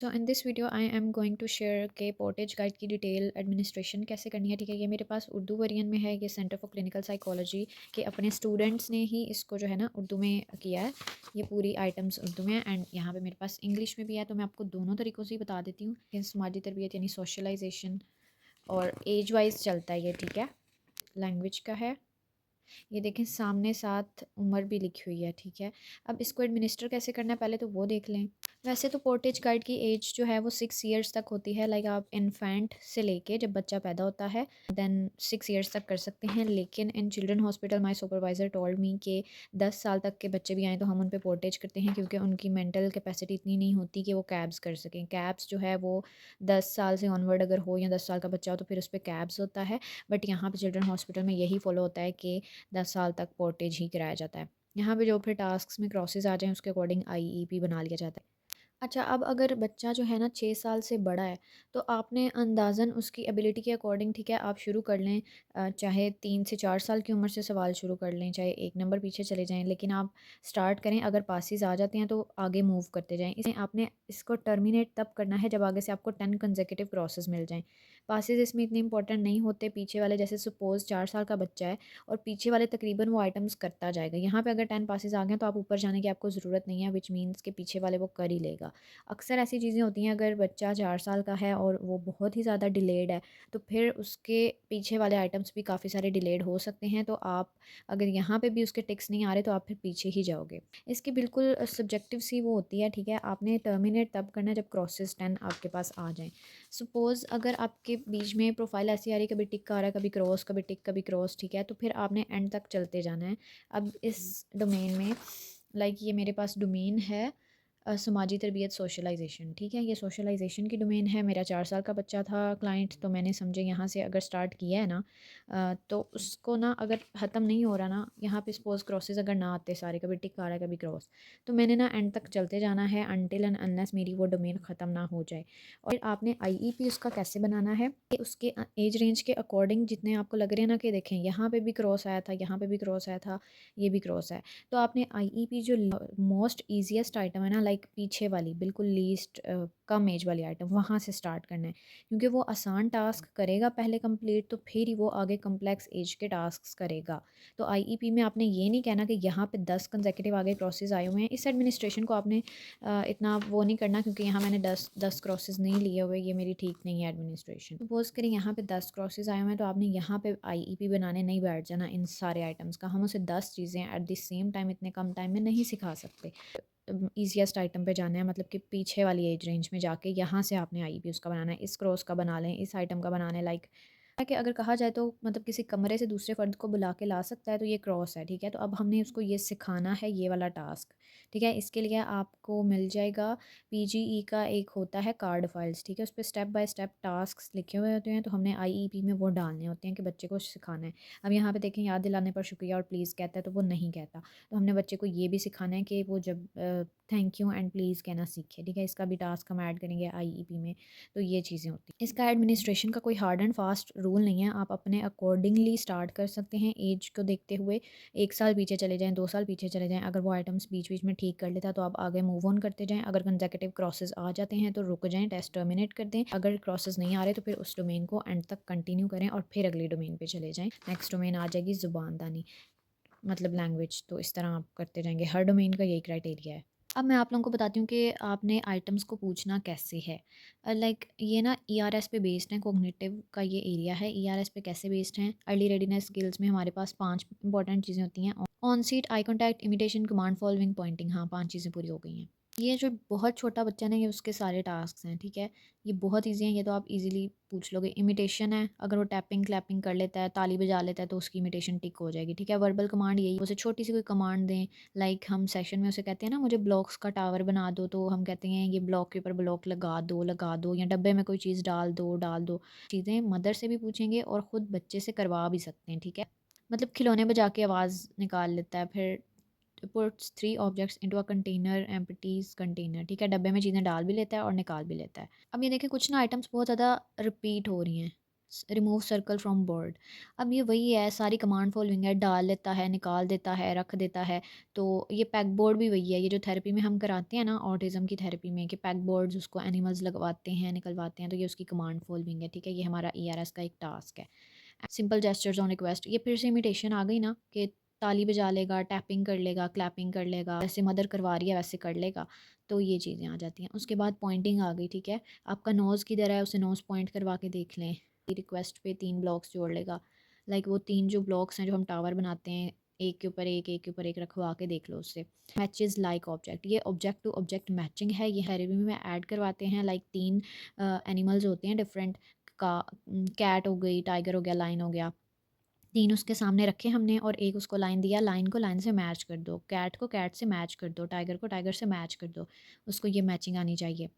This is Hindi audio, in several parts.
तो in this video I am going to share के पोर्टेज गाइड की डिटेल एडमिनिस्ट्रेशन कैसे करनी है। ठीक है, ये मेरे पास उर्दू वेरिएंट में है। ये सेंटर फॉर क्लिनिकल साइकोलॉजी के अपने स्टूडेंट्स ने ही इसको जो है ना उर्दू में किया है। ये पूरी आइटम्स उर्दू में है एंड यहाँ पे मेरे पास इंग्लिश में भी है। तो मैं आपको दोनों तरीक़ों से ही बता देती हूँ कि समाजी तरबियत यानी सोशलाइजेशन और एज वाइज चलता है ये। ठीक है, लैंग्वेज का है। ये देखें सामने साथ उम्र भी लिखी हुई है। ठीक है, अब इसको एडमिनिस्टर कैसे करना है पहले तो वो देख लें। वैसे तो पोर्टेज गाइड की एज जो है वो 6 ईयर्स तक होती है। लाइक आप इन्फेंट से लेके जब बच्चा पैदा होता है देन 6 ईयर्स तक कर सकते हैं। लेकिन in children hospital my supervisor told me के 10 साल तक के बच्चे भी आएँ तो हम उन पे पोर्टेज करते हैं, क्योंकि उनकी मेंटल कैपेसिटी इतनी नहीं होती कि वो कैब्स कर सकें। कैब्स जो है वो 10 साल से ऑनवर्ड अगर हो या 10 साल का बच्चा हो तो फिर उस पर कैब्स होता है। बट यहाँ पे चिल्ड्रन हॉस्पिटल में यही फॉलो होता है कि 10 साल तक पोर्टेज ही कराया जाता है। यहाँ पे जो फिर टास्क में क्रॉसेस आ जाएँ उसके अकॉर्डिंग आईईपी बना लिया जाता है। अच्छा, अब अगर बच्चा जो है ना 6 साल से बड़ा है तो आपने अंदाज़न उसकी एबिलिटी के अकॉर्डिंग, ठीक है, आप शुरू कर लें। चाहे 3 से 4 साल की उम्र से सवाल शुरू कर लें, चाहे एक नंबर पीछे चले जाएं, लेकिन आप स्टार्ट करें। अगर पासिस आ जाते हैं तो आगे मूव करते जाएं। इसे आपने इसको टर्मिनेट तब करना है जब आगे से आपको 10 कंसेक्यूटिव क्रॉसेस मिल जाएं। पासिस इसमें इतने इंपॉर्टेंट नहीं होते, पीछे वाले जैसे सपोज़ 4 साल का बच्चा है और पीछे वाले तकरीबन वो आइटम्स करता जाएगा। यहाँ पे अगर 10 पासिस आ गए तो आप ऊपर जाने की आपको ज़रूरत नहीं है, विच मीन्स के पीछे वाले वो कर ही लेगा। अक्सर ऐसी चीज़ें होती हैं, अगर बच्चा 4 साल का है और वो बहुत ही ज़्यादा डिलेड है तो फिर उसके पीछे वाले आइटम्स भी काफ़ी सारे डिलेड हो सकते हैं। तो आप अगर यहाँ पे भी उसके टिक्स नहीं आ रहे तो आप फिर पीछे ही जाओगे। इसकी बिल्कुल सब्जेक्टिव सी वो होती है। ठीक है, आपने टर्मिनेट तब करना है जब क्रॉसेस 10 आपके पास आ जाएँ। सपोज़ अगर आपके बीच में प्रोफाइल ऐसी आ रही है, कभी टिक आ रहा है, कभी क्रॉस, कभी टिक, कभी क्रॉस, ठीक है, तो फिर आपने एंड तक चलते जाना है। अब इस डोमेन में लाइक ये मेरे पास डोमेन है समाजी तरबियत सोशलाइजेशन। ठीक है, ये सोशलाइजेशन की डोमेन है। मेरा 4 साल का बच्चा था क्लाइंट, तो मैंने समझे यहाँ से अगर स्टार्ट किया है ना तो उसको ना अगर ख़त्म नहीं हो रहा ना, यहाँ पे सपोज क्रॉसेस अगर ना आते सारे, कभी टिक आ रहा है कभी क्रॉस, तो मैंने ना एंड तक चलते जाना है अनटिल एंड अनलेस मेरी वो डोमेन ख़त्म ना हो जाए। और फिर आपने आईईपी उसका कैसे बनाना है कि उसके एज रेंज के अकॉर्डिंग जितने आपको लग रहे हैं ना कि देखें यहाँ पे भी क्रॉस आया था, यहाँ पे भी क्रॉस आया था, ये भी क्रॉस है, तो आपने आईईपी जो मोस्ट ईजीएस्ट आइटम है ना, लाइक पीछे वाली बिल्कुल लीस्ट कम एज वाली आइटम, वहाँ से स्टार्ट करना है। क्योंकि वो आसान टास्क करेगा पहले कंप्लीट, तो फिर ही वो आगे कम्प्लेक्स एज के टास्क करेगा। तो आईईपी में आपने ये नहीं कहना कि यहाँ पे 10 कंसेक्यूटिव आगे क्रॉसेज आए हुए हैं। इस एडमिनिस्ट्रेशन को आपने इतना वो नहीं करना, क्योंकि यहाँ मैंने 10 क्रॉसेज नहीं लिए हुए, ये मेरी ठीक नहीं है एडमिनिस्ट्रेशन। सपोज करें यहाँ पे 10 क्रॉसेज आए हुए हैं तो आपने यहाँ पे आईईपी बनाने नहीं बैठ जाना इन सारे आइटम्स का। हम उसे 10 चीज़ें एट द सेम टाइम इतने कम टाइम में नहीं सिखा सकते। ईज़ीएस्ट आइटम पे जाना है, मतलब कि पीछे वाली एज रेंज में जाके यहाँ से आपने आईईपी उसका बनाना है। इस क्रॉस का बना लें, इस आइटम का बनाना है। लाइक कि अगर कहा जाए तो मतलब किसी कमरे से दूसरे फ़र्द को बुला के ला सकता है, तो ये क्रॉस है। ठीक है, तो अब हमने उसको ये सिखाना है, ये वाला टास्क। ठीक है, इसके लिए आपको मिल जाएगा पीजीई का एक होता है कार्ड फाइल्स। ठीक है, उस पर स्टेप बाय स्टेप टास्क लिखे हुए होते हैं, तो हमने आईईपी में वो डालने होते हैं कि बच्चे को सिखाना है। अब यहाँ पे देखें याद दिलाने पर शुक्रिया और प्लीज़ कहता है तो वो नहीं कहता, तो हमने बच्चे को ये भी सिखाना है कि वो जब थैंक यू एंड प्लीज़ कहना सीखे। ठीक है, इसका भी टास्क हम ऐड करेंगे आईईपी में। तो ये चीज़ें होती हैं। इसका एडमिनिस्ट्रेशन का कोई हार्ड एंड फास्ट रूल नहीं है, आप अपने अकॉर्डिंगली स्टार्ट कर सकते हैं एज को देखते हुए। 1 साल पीछे चले जाएँ, 2 साल पीछे चले जाएँ, अगर वो आइटम्स बीच बीच में ठीक कर लेता है तो आप आगे मूव ऑन करते जाएँ। अगर कंसेक्यूटिव क्रॉसेस आ जाते हैं तो रुक जाएँ, टेस्ट टर्मिनेट कर दें। अगर क्रॉसेस नहीं आ रहे तो फिर उस डोमेन को एंड तक कंटिन्यू करें और फिर अगली डोमेन पे चले जाएँ। नेक्स्ट डोमेन आ जाएगी ज़ुबानदानी, मतलब लैंग्वेज। तो इस तरह आप करते जाएंगे, हर डोमेन का यही क्राइटेरिया है। अब मैं आप लोगों को बताती हूँ कि आपने आइटम्स को पूछना कैसे है। लाइक ये ना ईआरएस पे बेस्ड है, कोग्निटिव का ये एरिया है। ईआरएस पे कैसे बेस्ड हैं, अर्ली रेडीनेस स्किल्स में हमारे पास 5 इंपॉर्टेंट चीज़ें होती हैं। On seat, eye contact, imitation, command following, pointing. हाँ, 5 चीज़ें पूरी हो गई हैं। ये जो बहुत छोटा बच्चा ना, ये उसके सारे टास्क हैं। ठीक है, ये बहुत ईजी हैं, ये तो आप इजीली पूछ लोगे। इमिटेशन है, अगर वो टैपिंग क्लैपिंग कर लेता है, ताली बजा लेता है, तो उसकी इमिटेशन टिक हो जाएगी। ठीक है, वर्बल कमांड यही, उसे छोटी सी कोई कमांड दें। लाइक हम सेशन में उसे कहते हैं ना मुझे ब्लॉक्स का टावर बना दो, तो हम कहते हैं ये ब्लॉक के ऊपर ब्लॉक लगा दो, या डब्बे में कोई चीज़ डाल दो। चीज़ें मदर से भी पूछेंगे और ख़ुद बच्चे से करवा भी सकते हैं। ठीक है, मतलब खिलौने बजा के आवाज़ निकाल लेता है। फिर puts 3 objects into a container, empties container. ठीक है, डब्बे में चीज़ें डाल भी लेता है और निकाल भी लेता है। अब ये देखें कुछ ना आइटम्स बहुत ज़्यादा रिपीट हो रही हैं। Remove circle from board. अब ये वही है, सारी कमांड फॉलोइंग है, डाल लेता है, निकाल देता है, रख देता है। तो ये पैक बोर्ड भी वही है, ये जो थेरेपी में हम कराते हैं ना ऑटिज़म की थेरेपी में, कि पैक बोर्ड्स उसको एनिमल्स लगवाते हैं, निकलवाते हैं, तो ये उसकी कमांड फॉलोइंग है, ठीक है। ये हमारा ERS का एक टास्क है। सिंपल जेस्चर्स ऑन रिक्वेस्ट, ये फिर से इमिटेशन आ गई ना, कि ताली बजा लेगा, टैपिंग कर लेगा, क्लैपिंग कर लेगा, वैसे मदर करवा रही है वैसे कर लेगा। तो ये चीज़ें आ जाती हैं। उसके बाद पॉइंटिंग आ गई, ठीक है। आपका नोज़ किधर है, उसे नोज़ पॉइंट करवा के देख लें। रिक्वेस्ट पे 3 ब्लॉक्स जोड़ लेगा। लाइक वो 3 जो ब्लॉक्स हैं जो हम टावर बनाते हैं, एक के ऊपर एक के ऊपर एक रखवा के देख लो उससे। मैचेस लाइक ऑब्जेक्ट, ये ऑब्जेक्ट टू ऑब्जेक्ट मैचिंग है, ये थेरेपी में ऐड करवाते हैं। लाइक 3 एनिमल्स होते हैं डिफरेंट, का कैट हो गई, टाइगर हो गया, लाइन हो गया। 3 उसके सामने रखे हमने और एक उसको लाइन दिया, लाइन को लाइन से मैच कर दो, कैट को कैट से मैच कर दो, टाइगर को टाइगर से मैच कर दो। उसको ये मैचिंग आनी चाहिए।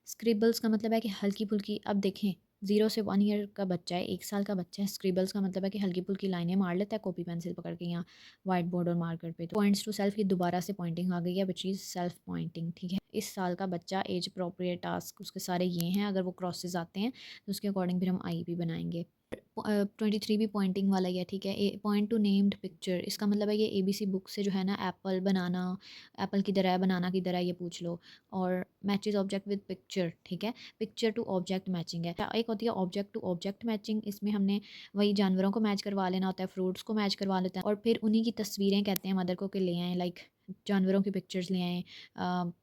स्क्रिबल्स का मतलब है कि हल्की-फुल्की, अब देखें 0 से 1 ईयर का बच्चा है, 1 साल का बच्चा है। स्क्रिबल्स का मतलब है कि हल्की-फुल्की लाइनें मार लेता है कॉपी पेंसिल पकड़ के या व्हाइट बोर्ड और मार्कर पे। तो पॉइंट्स टू सेल्फ, ये दोबारा से पॉइंटिंग आ गई है, व्हिच इज़ सेल्फ पॉइंटिंग, ठीक है। इस साल का बच्चा, एज अप्रोप्रिएट टास्क उसके सारे ये हैं। अगर वो क्रॉसेस आते हैं तो उसके अकॉर्डिंग फिर हम IEP बनाएंगे। 23 भी पॉइंटिंग वाला ही है, ठीक है। पॉइंट टू नेम्ड पिक्चर, इसका मतलब है ये ABC बुक से जो है ना, एप्पल बनाना, एप्पल किधर है, बनाना किधर है, ये पूछ लो। और मैचेस ऑब्जेक्ट विद पिक्चर, ठीक है। पिक्चर टू ऑब्जेक्ट मैचिंग है। एक होती है ऑब्जेक्ट टू ऑब्जेक्ट मैचिंग, इसमें हमने वही जानवरों को मैच करवा लेना होता है, फ्रूट्स को मैच करवा लेते हैं और फिर उन्हीं की तस्वीरें कहते हैं मदर को कि ले आएँ। लाइक जानवरों की पिक्चर्स ले आएँ,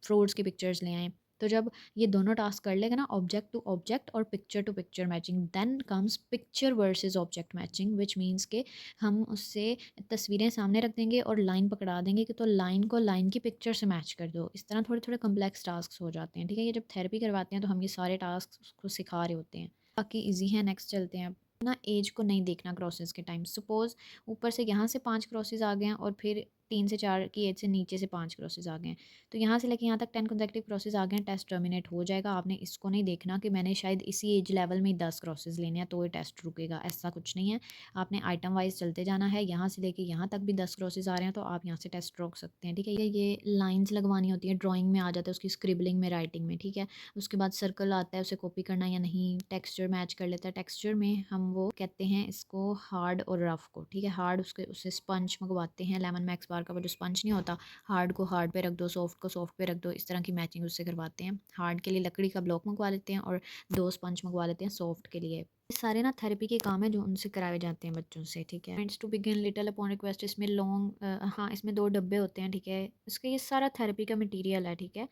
फ्रूट्स की पिक्चर्स ले आएँ। तो जब ये दोनों टास्क कर लेगा ना, ऑब्जेक्ट टू ऑब्जेक्ट और picture to picture matching, then comes picture versus object matching, which means के हम उससे तस्वीरें सामने रख देंगे और लाइन पकड़ा देंगे कि तो लाइन को लाइन की पिक्चर से मैच कर दो। इस तरह थोड़े थोड़े कम्प्लेक्स टास्क हो जाते हैं, ठीक है। ये जब थेरेपी करवाते हैं तो हम ये सारे टास्क उसको सिखा रहे होते हैं। बाकी ईजी है। नेक्स्ट चलते हैं। अब ना एज को नहीं देखना क्रॉसेस के टाइम। सपोज़ ऊपर से यहाँ से 5 क्रॉसेस आ गए हैं और फिर 3 से 4 की एज से नीचे से 5 क्रॉसेस आ गए हैं, तो यहाँ से लेके यहाँ तक 10 कंसेक्यूटिव क्रॉसेस आ गए हैं, टेस्ट टर्मिनेट हो जाएगा। आपने इसको नहीं देखना कि मैंने शायद इसी एज लेवल में ही 10 क्रॉसेस लेने हैं तो ये टेस्ट रुकेगा, ऐसा कुछ नहीं है। आपने आइटम वाइज चलते जाना है। यहाँ से लेके यहाँ तक भी 10 क्रॉसेस आ रहे हैं तो आप यहाँ से टेस्ट रोक सकते हैं, ठीक है। ये लाइन्स लगवानी होती है, ड्राइंग में आ जाता है, उसकी स्क्रिबलिंग में, राइटिंग में, ठीक है। उसके बाद सर्कल आता है, उसे कॉपी करना या नहीं। टेक्सचर मैच कर लेता है। टेक्सचर में हम वो कहते हैं इसको हार्ड और रफ़ को, ठीक है। हार्ड उससे स्पंज मंगवाते हैं, लेमन मैक्स बार का वो जो स्पंज नहीं होता, हार्ड को हार्ड पे रख दो, सॉफ्ट को सॉफ्ट पे रख दो, इस तरह की मैचिंग उससे करवाते हैं। हार्ड के लिए लकड़ी का ब्लॉक मंगवा लेते हैं और 2 स्पंज मंगवा लेते हैं सॉफ्ट के लिए। ये सारे ना थेरेपी के काम है जो उनसे कराए जाते हैं बच्चों से, ठीक है। Friends to begin little upon request, इसमें लॉन्ग, हाँ इसमें 2 डब्बे होते हैं, ठीक है। इसका ये सारा थेरेपी का मटेरियल है, ठीक है।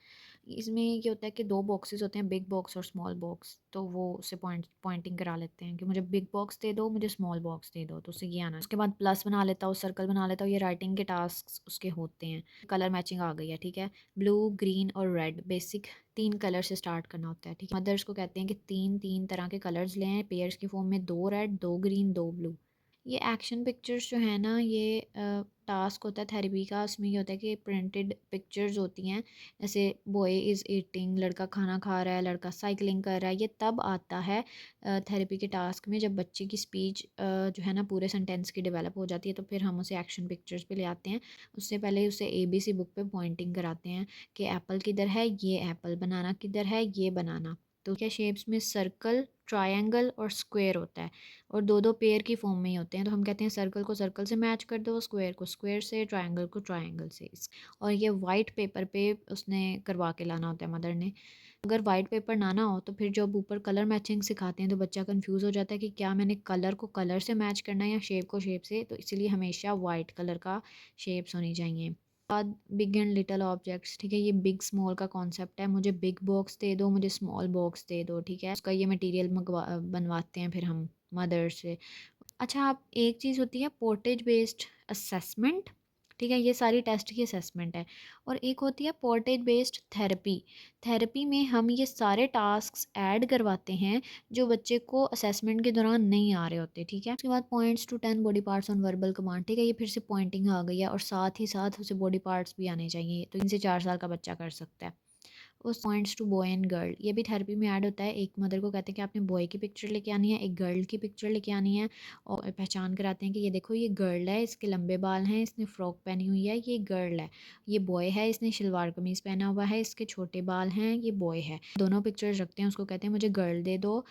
इसमें ये होता है कि 2 बॉक्सेस होते हैं, बिग बॉक्स और स्मॉल बॉक्स। तो वो उससे पॉइंटिंग करा लेते हैं कि मुझे बिग बॉक्स दे दो, मुझे स्मॉल बॉक्स दे दो, तो उससे ये आना है। उसके बाद प्लस बना लेता हूँ, सर्कल बना लेता हूँ, ये राइटिंग के टास्क उसके होते हैं। कलर मैचिंग आ गई है, ठीक है। ब्लू, ग्रीन और रेड, बेसिक 3 कलर से स्टार्ट करना होता है, ठीक है। मदर्स को कहते हैं कि 3 तरह के कलर्स लें आएँ पेयर्स की फॉर्म में, 2 रेड, 2 ग्रीन, 2 ब्लू। ये एक्शन पिक्चर्स जो है ना, ये टास्क होता है थेरेपी का। उसमें ये होता है कि प्रिंटेड पिक्चर्स होती हैं, जैसे बॉय इज़ ईटिंग, लड़का खाना खा रहा है, लड़का साइकिलिंग कर रहा है। ये तब आता है थेरेपी के टास्क में जब बच्चे की स्पीच जो है ना पूरे सेंटेंस की डेवलप हो जाती है, तो फिर हम उसे एक्शन पिक्चर्स पे ले आते हैं। उससे पहले उसे ABC बुक पे पॉइंटिंग कराते हैं कि एप्पल किधर है, ये एप्पल, बनाना किधर है, ये बनाना। तो क्या शेप्स में सर्कल, ट्रायंगल और स्क्वायर होता है और 2 पेयर की फॉर्म में ही होते हैं। तो हम कहते हैं सर्कल को सर्कल से मैच कर दो, स्क्वायर को स्क्वायर से, ट्रायंगल को ट्रायंगल से। और ये वाइट पेपर पे उसने करवा के लाना होता है मदर ने। अगर वाइट पेपर ना हो तो फिर जब ऊपर कलर मैचिंग सिखाते हैं तो बच्चा कंफ्यूज हो जाता है कि क्या मैंने कलर को कलर से मैच करना है या शेप को शेप से। तो इसीलिए हमेशा वाइट कलर का शेप्स होनी चाहिए। बाद बिग एंड लिटिल ऑब्जेक्ट्स, ठीक है। ये बिग स्मॉल का कॉन्सेप्ट है। मुझे बिग बॉक्स दे दो, मुझे स्मॉल बॉक्स दे दो, ठीक है। उसका ये मटेरियल बनवाते हैं फिर हम मदर से। अच्छा, आप एक चीज़ होती है पोर्टेज बेस्ड असेसमेंट, ठीक है। ये सारी टेस्ट की असेसमेंट है। और एक होती है पोर्टेज बेस्ड थेरेपी। थेरेपी में हम ये सारे टास्क्स ऐड करवाते हैं जो बच्चे को असेसमेंट के दौरान नहीं आ रहे होते, ठीक है। उसके बाद points to 10 body parts on verbal command, ठीक है। ये फिर से पॉइंटिंग आ गई है और साथ ही साथ उसे बॉडी पार्ट्स भी आने चाहिए। तो 3 से 4 साल का बच्चा कर सकता है। उस points to boy and girl, ये भी थेरेपी में ऐड होता है। एक मदर को कहते हैं कि आपने बॉय की पिक्चर लेके आनी है, एक गर्ल की पिक्चर लेके आनी है और पहचान कराते हैं कि ये देखो ये गर्ल है, इसके लंबे बाल हैं, इसने फ़्रॉक पहनी हुई है, ये गर्ल है। ये बॉय है, इसने शलवार कमीज़ पहना हुआ है, इसके छोटे बाल हैं, ये बॉय है। दोनों पिक्चर्स रखते हैं, उसको कहते हैं मुझे गर्ल दे दो,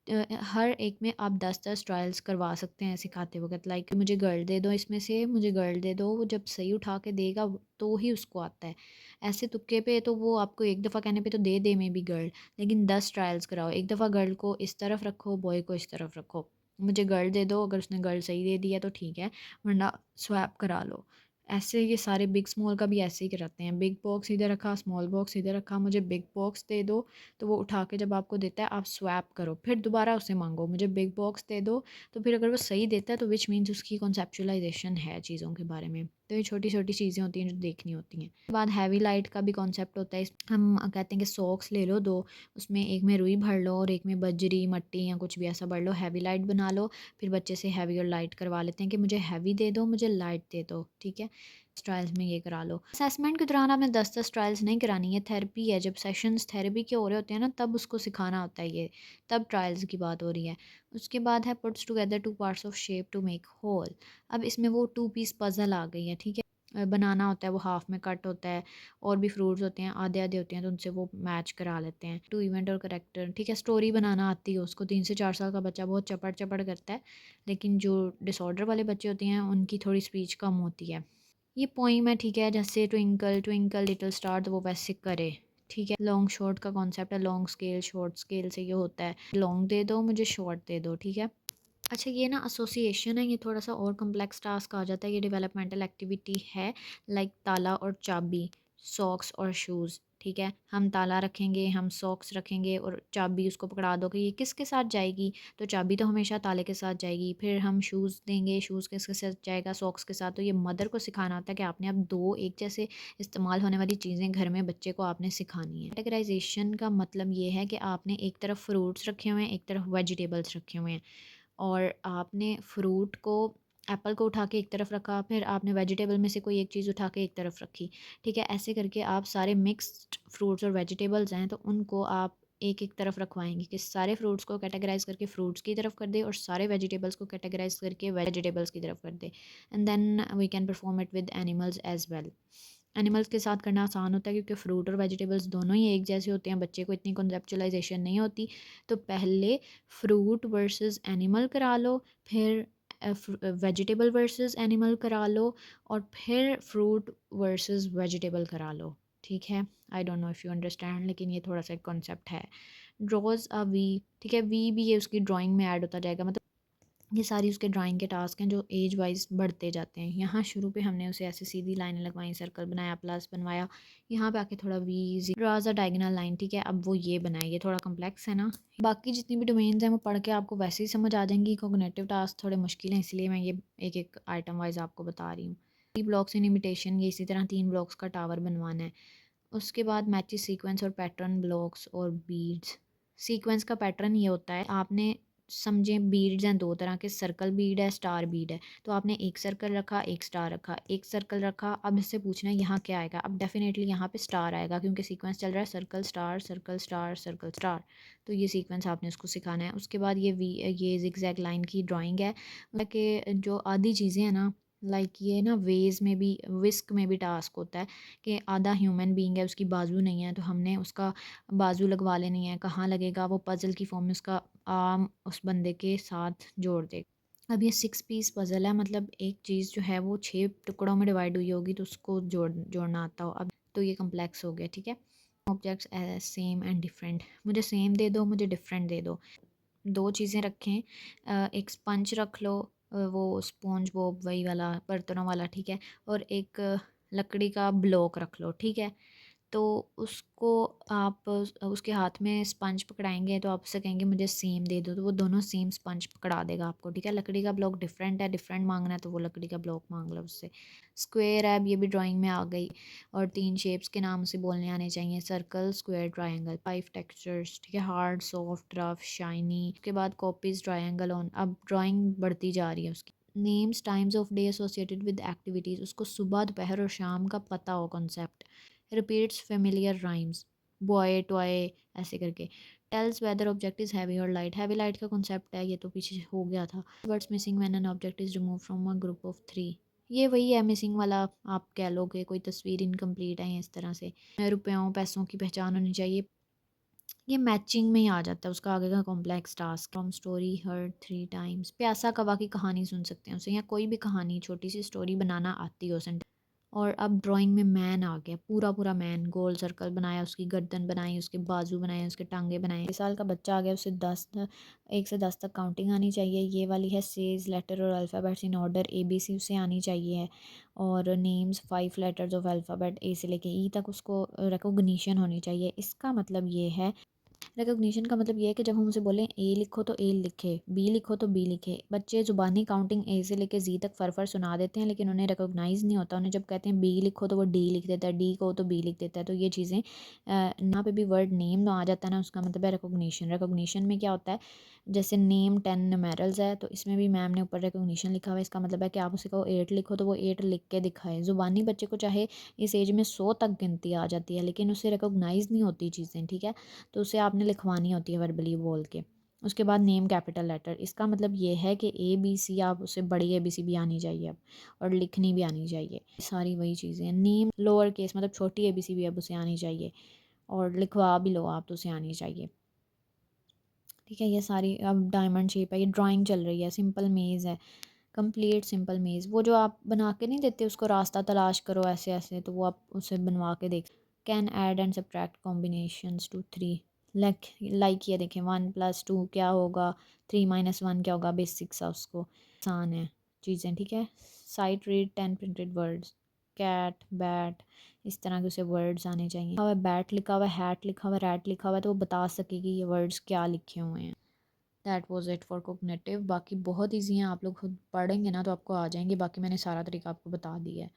हर एक में आप 10-10 ट्रायल्स करवा सकते हैं सिखाते वक़्त। लाइक मुझे गर्ल दे दो इसमें से, मुझे गर्ल दे दो, वो जब सही उठा के देगा तो ही उसको आता है। ऐसे तुक्के पे तो वो आपको एक दफ़ा कहने पे तो दे दे मे बी गर्ल, लेकिन 10 ट्रायल्स कराओ। एक दफ़ा गर्ल को इस तरफ रखो, बॉय को इस तरफ रखो। मुझे गर्ल दे दो, अगर उसने गर्ल सही दे दिया तो ठीक है, वरना स्वैप करा लो। ऐसे ये सारे बिग स्मॉल का भी ऐसे ही कराते हैं। बिग बॉक्स इधर रखा, स्मॉल बॉक्स इधर रखा, मुझे बिग बॉक्स दे दो, तो वो उठा के जब आपको देता है आप स्वैप करो, फिर दोबारा उससे मांगो मुझे बिग बॉक्स दे दो, तो फिर अगर वो सही देता है तो विच मीन्स उसकी कॉन्सेप्चुलाइजेशन है चीज़ों के बारे में। तो ये छोटी छोटी चीज़ें होती हैं जो देखनी होती हैं। उसके बाद हैवी लाइट का भी कॉन्सेप्ट होता है। हम कहते हैं कि सॉक्स ले लो दो, उसमें एक में रुई भर लो और एक में बजरी मट्टी या कुछ भी ऐसा भर लो, हैवी लाइट बना लो। फिर बच्चे से हैवी और लाइट करवा लेते हैं कि मुझे हैवी दे दो, मुझे लाइट दे दो, ठीक है। ट्रायल्स में ये करा लो। असेसमेंट के दौरान आपने 10-10 ट्रायल्स नहीं करानी है, थेरेपी है। जब सेशंस थेरेपी के हो रहे होते हैं ना, तब उसको सिखाना होता है ये, तब ट्रायल्स की बात हो रही है। उसके बाद है puts together two parts of shape to make whole. अब इसमें वो 2 पीस पज़ल आ गई है, ठीक है। बनाना होता है, वो हाफ में कट होता है, और भी फ्रूट्स होते हैं आधे आधे होते हैं, तो उनसे वो मैच करा लेते हैं। टू इवेंट और करेक्टर, ठीक है। स्टोरी बनाना आती है उसको, 3 से 4 साल का बच्चा बहुत चपड़ चपड़ करता है, लेकिन जो डिसऑर्डर वाले बच्चे होते हैं उनकी थोड़ी स्पीच कम होती है। ये पोइम है, ठीक है। जैसे ट्विंकल ट्विंकल लिटिल स्टार, तो वो वैसे करे, ठीक है। लॉन्ग शॉर्ट का कॉन्सेप्ट है, लॉन्ग स्केल शॉर्ट स्केल से ये होता है, लॉन्ग दे दो मुझे शॉर्ट दे दो, ठीक है। अच्छा ये ना एसोसिएशन है, ये थोड़ा सा और कम्प्लेक्स टास्क आ जाता है। ये डेवलपमेंटल एक्टिविटी है, लाइक ताला और चाबी, सॉक्स और शूज़, ठीक है। हम ताला रखेंगे, हम सॉक्स रखेंगे, और चाबी उसको पकड़ा दो कि ये किसके साथ जाएगी, तो चाबी तो हमेशा ताले के साथ जाएगी। फिर हम शूज़ देंगे, शूज़ किसके साथ जाएगा, सॉक्स के साथ। तो ये मदर को सिखाना होता है कि आपने अब दो एक जैसे इस्तेमाल होने वाली चीज़ें घर में बच्चे को आपने सिखानी है। कैटेगराइजेशन का मतलब ये है कि आपने एक तरफ फ्रूट्स रखे हुए हैं, एक तरफ वेजिटेबल्स रखे हुए हैं, और आपने फ्रूट को, एप्पल को उठा के एक तरफ रखा, फिर आपने वेजिटेबल में से कोई एक चीज़ उठा के एक तरफ रखी, ठीक है। ऐसे करके आप सारे मिक्स्ड फ्रूट्स और वेजिटेबल्स हैं तो उनको आप एक एक तरफ रखवाएंगे कि सारे फ्रूट्स को कैटेगराइज करके फ्रूट्स की तरफ कर दे, और सारे वेजिटेबल्स को कैटेगराइज करके वेजिटेबल्स की तरफ कर दे। And then we can perform it with animals as well. Animals के साथ करना आसान होता है क्योंकि फ्रूट और वेजिटेबल्स दोनों ही एक जैसे होते हैं, बच्चे को इतनी कॉन्सेप्चुलाइजेशन नहीं होती। तो पहले फ्रूट वर्सेस एनिमल करा लो, फिर वेजिटेबल वर्सेस एनिमल करा लो, और फिर फ्रूट वर्सेस वेजिटेबल करा लो, ठीक है। I don't know if you understand, लेकिन ये थोड़ा सा कॉन्सेप्ट है। ड्रॉज अ वी, ठीक है। वी भी ये उसकी ड्राइंग में ऐड होता जाएगा, मतलब ये सारी उसके ड्राइंग के टास्क हैं जो एज वाइज बढ़ते जाते हैं। यहाँ शुरू पे हमने उसे ऐसे सीधी लाइनें लगवाई, सर्कल बनाया, प्लस बनवाया। यहाँ पे आके थोड़ा we draws a diagonal line, ठीक है। अब वो ये बनाए, ये थोड़ा कम्प्लेक्स है ना। बाकी जितनी भी डोमेन्स हैं वो पढ़ के आपको वैसे ही समझ आ जाएंगी। कोग्निटिव टास्क थोड़े मुश्किल हैं, इसलिए मैं ये एक एक आइटम वाइज आपको बता रही हूँ। 3 ब्लॉक्स इन इमिटेशन, ये इसी तरह 3 ब्लॉक्स का टावर बनवाना है। उसके बाद मैचिस सीक्वेंस और पैटर्न ब्लॉक्स और बीड्स। सीक्वेंस का पैटर्न ये होता है, आपने समझें बीड्स हैं दो तरह के, सर्कल बीड है, स्टार बीड है। तो आपने एक सर्कल रखा, एक स्टार रखा, एक सर्कल रखा। अब इससे पूछना है यहाँ क्या आएगा। अब डेफिनेटली यहाँ पे स्टार आएगा क्योंकि सीक्वेंस चल रहा है circle star circle star circle star. तो ये सीक्वेंस आपने उसको सिखाना है। उसके बाद ये जिगजैग लाइन की ड्राइंग है कि जो आधी चीज़ें हैं ना, लाइक ये ना वेज में भी, विस्क में भी टास्क होता है कि आधा ह्यूमन बीइंग है, उसकी बाजू नहीं है, तो हमने उसका बाजू लगवा लेनी है। कहाँ लगेगा, वो पज़ल की फॉर्म में उसका आर्म उस बंदे के साथ जोड़ दे। अब ये 6 पीस पज़ल है, मतलब एक चीज़ जो है वो 6 टुकड़ों में डिवाइड हुई होगी, तो उसको जोड़ना आता हो। अब तो ये कम्प्लेक्स हो गया, ठीक है। ऑब्जेक्ट्स सेम एंड डिफरेंट, मुझे सेम दे दो, मुझे डिफरेंट दे दो। दो चीज़ें रखें, एक स्पंज रख लो, वो स्पॉन्ज बॉब वही वाला बर्तनों वाला, ठीक है। और एक लकड़ी का ब्लॉक रख लो, ठीक है। तो उसको आप उसके हाथ में स्पंज पकड़ाएंगे तो आप उससे कहेंगे मुझे सेम दे दो, तो वो दोनों सेम स्पंज पकड़ा देगा आपको, ठीक है। लकड़ी का ब्लॉक डिफरेंट है, डिफरेंट मांगना है तो वो लकड़ी का ब्लॉक मांग लो उससे। स्क्वायर है, अब ये भी ड्राइंग में आ गई, और 3 शेप्स के नाम से बोलने आने चाहिए, सर्कल स्क्वायर ट्राइंगल। 5 टेक्सचर्स, ठीक है, हार्ड सॉफ्ट रफ शाइनी। उसके बाद कॉपीज ट्राइंगल ऑन, अब ड्राइंग बढ़ती जा रही है उसकी। Names times of day associated with activities, उसको सुबह दोपहर और शाम का पता हो concept. Repeats familiar rhymes, boy toy ऐसे करके। Tells whether object is heavy और लाइट, हैवी लाइट का कॉन्सेप्ट है, ये तो पीछे हो गया था। Words missing when an object is remove from a group of 3, ये वही है मिसिंग वाला। आप कह लोगे कोई तस्वीर इनकम्प्लीट है इस तरह से। रुपयों पैसों की पहचान होनी चाहिए। ये मैचिंग में ही आ जाता है उसका आगे का complex task. From story heard 3 times, प्यासा कौवा की कहानी सुन सकते हैं उसे, या कोई भी कहानी छोटी सी स्टोरी बनाना आती हो सेंटेंस। और अब ड्राइंग में मैन आ गया, पूरा पूरा मैन, गोल सर्कल बनाया, उसकी गर्दन बनाई, उसके बाजू बनाए, उसके टांगे बनाए। 6 साल का बच्चा आ गया, उसे 1 से 10 तक काउंटिंग आनी चाहिए। ये वाली है सेज लेटर और अल्फ़ाबेट्स इन ऑर्डर ABC उसे आनी चाहिए। और names 5 letters of alphabet A से लेके E तक उसको रिकॉग्निशन होनी चाहिए। इसका मतलब ये है, रिकॉग्निशन का मतलब ये है कि जब हम उसे बोलें ए लिखो तो ए लिखे, बी लिखो तो बी लिखे। बच्चे ज़ुबानी काउंटिंग ए से लेके जी तक फर सुना देते हैं, लेकिन उन्हें रिकॉग्नाइज़ नहीं होता। उन्हें जब कहते हैं बी लिखो तो वो डी लिख देता है, डी को तो बी लिख देता है। तो ये चीज़ें यहाँ पे भी वर्ड नेम आ जाता है ना, उसका मतलब है रिकॉग्निशन। रिकॉग्निशन में क्या होता है, जैसे नेम 10 न्यूमेरल्स है, तो इसमें भी मैम ने ऊपर रिकॉग्निशन लिखा हुआ है। इसका मतलब है कि आप उसे कहो 8 लिखो तो वो 8 लिख के दिखाए। ज़ुबानी बच्चे को चाहे इस एज में 100 तक गिनती आ जाती है, लेकिन उसे रिकॉग्नाइज़ नहीं होती चीज़ें, ठीक है। तो उसे आपने लिखवानी होती है वर्बली बोल के। उसके बाद नेम कैपिटल लेटर, इसका मतलब ये है कि ABC आप उसे बड़ी ABC भी आनी चाहिए अब, और लिखनी भी आनी चाहिए। सारी वही चीज़ें। नेम लोअर केस मतलब छोटी ABC भी अब उसे आनी चाहिए, और लिखवा भी लो आप तो उसे आनी चाहिए, ठीक है। ये सारी अब डायमंड शेप है, ये ड्राइंग चल रही है, सिंपल मेज़ है, कंप्लीट सिंपल मेज़। वो जो आप बना के नहीं देते उसको, रास्ता तलाश करो ऐसे ऐसे, तो वो आप उसे बनवा के देख। Can add and subtract combinations to 3, like ये देखें 1+2 क्या होगा, 3 - 1 क्या होगा, बेसिक्स है उसको, आसान है चीज़ें, ठीक है। Sight read 10 printed words, cat bat, इस तरह के उसे वर्ड्स आने चाहिए। लिखा हुआ है बैट, लिखा हुआ है हैट, लिखा हुआ है रैट, लिखा हुआ है, तो वो बता सकेगी ये वर्ड्स क्या लिखे हुए हैं। That was it for cognitive. बाकी बहुत ईजी हैं, आप लोग खुद पढ़ेंगे ना तो आपको आ जाएंगे। बाकी मैंने सारा तरीका आपको बता दिया है।